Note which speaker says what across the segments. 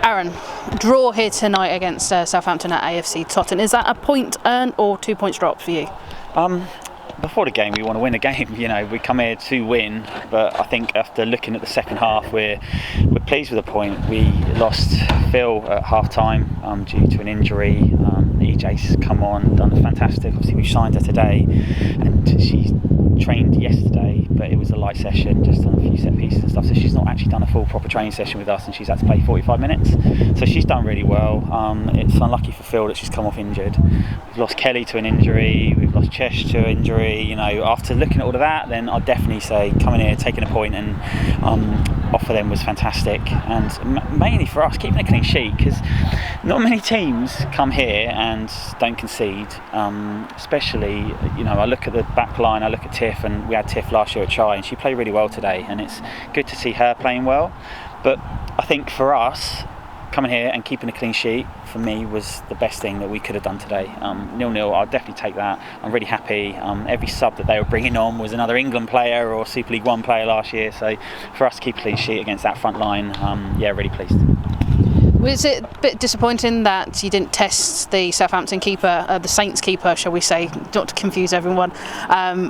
Speaker 1: Aaron, draw here tonight against Southampton at AFC Tottenham. Is that a point earned or 2 points dropped for you?
Speaker 2: Before the game, we want to win a game. We come here to win, but I think after looking at the second half, we're pleased with the point. We lost Phil at half time due to an injury. EJ's come on, done fantastic. Obviously, we signed her today, and she trained yesterday, but it was a light session, just done a few set pieces and stuff. So she's not actually done a full proper training session with us, and she's had to play 45 minutes. So she's done really well. It's unlucky for Phil that she's come off injured. We've lost Kelly to an injury. We've lost Chesh to an injury. After looking at all of that, then I'd definitely say coming here, taking a point, and offer them was fantastic. And mainly for us, keeping a clean sheet, because not many teams come here and don't concede. Especially, I look at the back line, I look at Tiff, and we had Tiff last year at Chai, and she played really well today, and it's good to see her playing well. But I think for us, coming here and keeping a clean sheet, for me, was the best thing that we could have done today. 0-0, I'll definitely take that. I'm really happy. Every sub that they were bringing on was another England player or Super League 1 player last year, so for us to keep a clean sheet against that front line, really pleased.
Speaker 1: Was it a bit disappointing that you didn't test the Southampton keeper, the Saints keeper, shall we say, not to confuse everyone,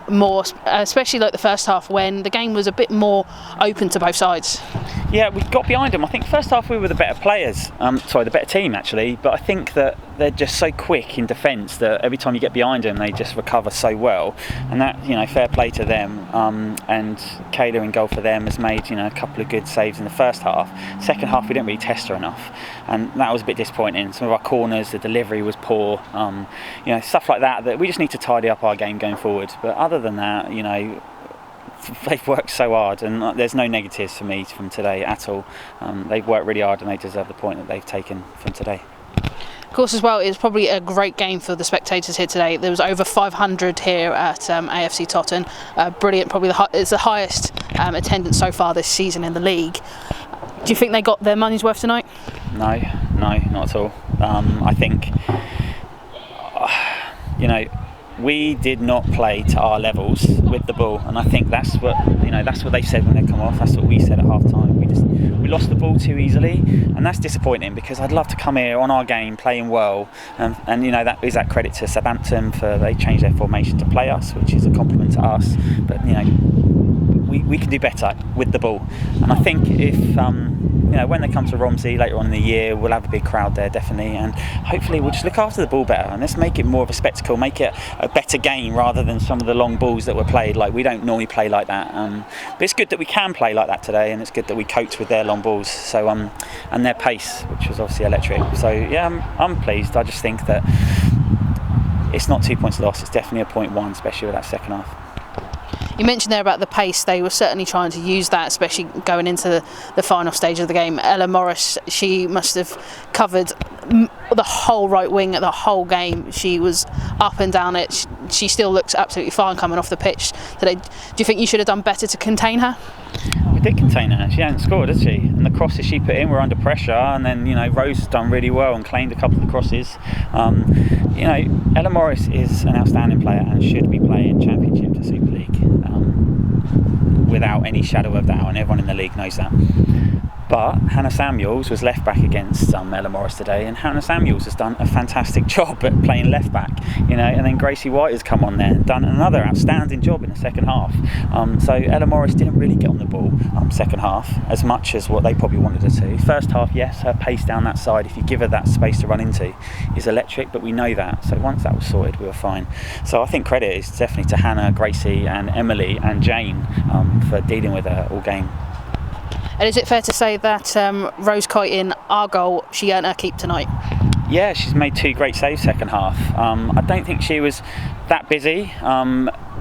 Speaker 1: more, especially like the first half when the game was a bit more open to both sides?
Speaker 2: Yeah, we got behind them. I think first half we were the better players, the better team actually, but I think that they're just so quick in defence that every time you get behind them they just recover so well, and that, fair play to them. And Kayla in goal for them has made a couple of good saves in the first half. Second half we didn't really test her enough, and that was a bit disappointing. Some of our corners, the delivery was poor, stuff like that we just need to tidy up our game going forward. But other than that, they've worked so hard, and there's no negatives for me from today at all. They've worked really hard, and they deserve the point that they've taken from today.
Speaker 1: Of course, as well, it's probably a great game for the spectators here today. There was over 500 here at AFC Tottenham. Brilliant, probably it's the highest attendance so far this season in the league. Do you think they got their money's worth tonight?
Speaker 2: No, not at all. I think, we did not play to our levels with the ball, and I think that's what they said when they come off. That's what we said at half time. We lost the ball too easily, and that's disappointing, because I'd love to come here on our game playing well, and that is that credit to Southampton for they changed their formation to play us, which is a compliment to us. But we can do better with the ball, and I think if when they come to Romsey later on in the year, we'll have a big crowd there definitely, and hopefully we'll just look after the ball better, and let's make it more of a spectacle, make it a better game rather than some of the long balls that were played. Like, we don't normally play like that, but it's good that we can play like that today, and it's good that we coped with their long balls, so and their pace, which was obviously electric. So I'm pleased. I just think that it's not 2 points lost, it's definitely a 0.1, especially with that second half.
Speaker 1: You mentioned there about the pace. They were certainly trying to use that, especially going into the final stage of the game. Ella Morris, she must have covered the whole right wing the whole game. She was up and down it. She still looks absolutely fine coming off the pitch today. Do you think you should have done better to contain her?
Speaker 2: We did contain her. She hadn't scored, has she? And the crosses she put in were under pressure, and then Rose has done really well and claimed a couple of the crosses. Ella Morris is an outstanding player and should be playing Championship to Super League, without any shadow of doubt, and everyone in the league knows that. But Hannah Samuels was left back against Ella Morris today, and Hannah Samuels has done a fantastic job at playing left back, and then Gracie White has come on there and done another outstanding job in the second half. So Ella Morris didn't really get on the ball second half as much as what they probably wanted her to. First half, yes, her pace down that side, if you give her that space to run into, is electric, but we know that. So once that was sorted, we were fine. So I think credit is definitely to Hannah, Gracie and Emily and Jane for dealing with her all game.
Speaker 1: And is it fair to say that Rose Kite in our goal, she earned her keep tonight?
Speaker 2: Yeah, she's made 2 great saves second half. I don't think she was that busy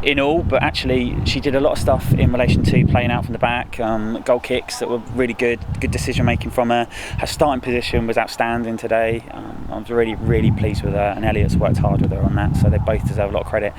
Speaker 2: in all, but actually she did a lot of stuff in relation to playing out from the back, goal kicks that were really good decision making from her. Her starting position was outstanding today. I was really pleased with her, and Elliot's worked hard with her on that, so they both deserve a lot of credit.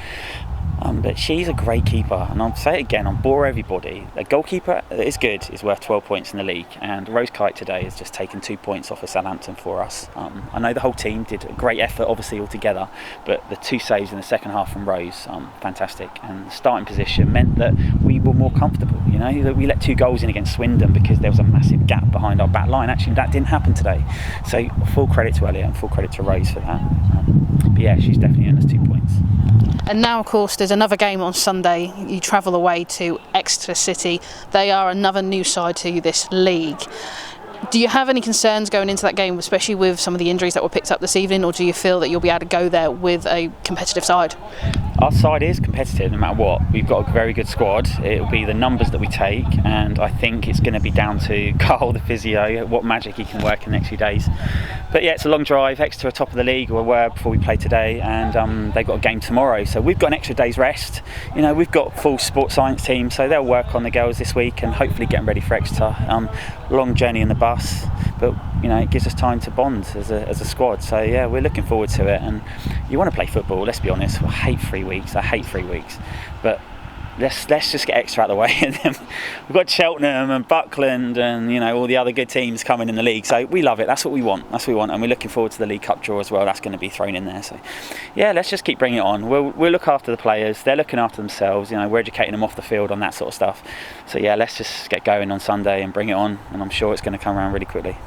Speaker 2: But she's a great keeper, and I'll say it again, I'll bore everybody. A goalkeeper that is good is worth 12 points in the league, and Rose Kite today has just taken 2 points off of Southampton for us. I know the whole team did a great effort, obviously, all together, but the 2 saves in the second half from Rose, fantastic. And the starting position meant that we were more comfortable, that we let 2 goals in against Swindon because there was a massive gap behind our back line. Actually, that didn't happen today. So full credit to Elliot and full credit to Rose for that. But yeah, she's definitely earned us 2 points.
Speaker 1: And now, of course, there's another game on Sunday. You travel away to Exeter City. They are another new side to this league. Do you have any concerns going into that game, especially with some of the injuries that were picked up this evening, or do you feel that you'll be able to go there with a competitive side?
Speaker 2: Our side is competitive no matter what. We've got a very good squad. It'll be the numbers that we take, and I think it's going to be down to Carl, the physio, what magic he can work in the next few days. But yeah, it's a long drive. Exeter are top of the league, or were before we play today, and they've got a game tomorrow. So we've got an extra day's rest. We've got full sports science team, so they'll work on the girls this week and hopefully get them ready for Exeter. Long journey in the bus, but it gives us time to bond as a squad. So yeah, we're looking forward to it. And you want to play football, let's be honest. I hate 3 weeks. But let's just get Exeter out of the way. And then we've got Cheltenham and Buckland and all the other good teams coming in the league. So we love it. That's what we want. And we're looking forward to the League Cup draw as well. That's going to be thrown in there. So yeah, let's just keep bringing it on. We'll look after the players. They're looking after themselves. We're educating them off the field on that sort of stuff. So yeah, let's just get going on Sunday and bring it on. And I'm sure it's going to come around really quickly.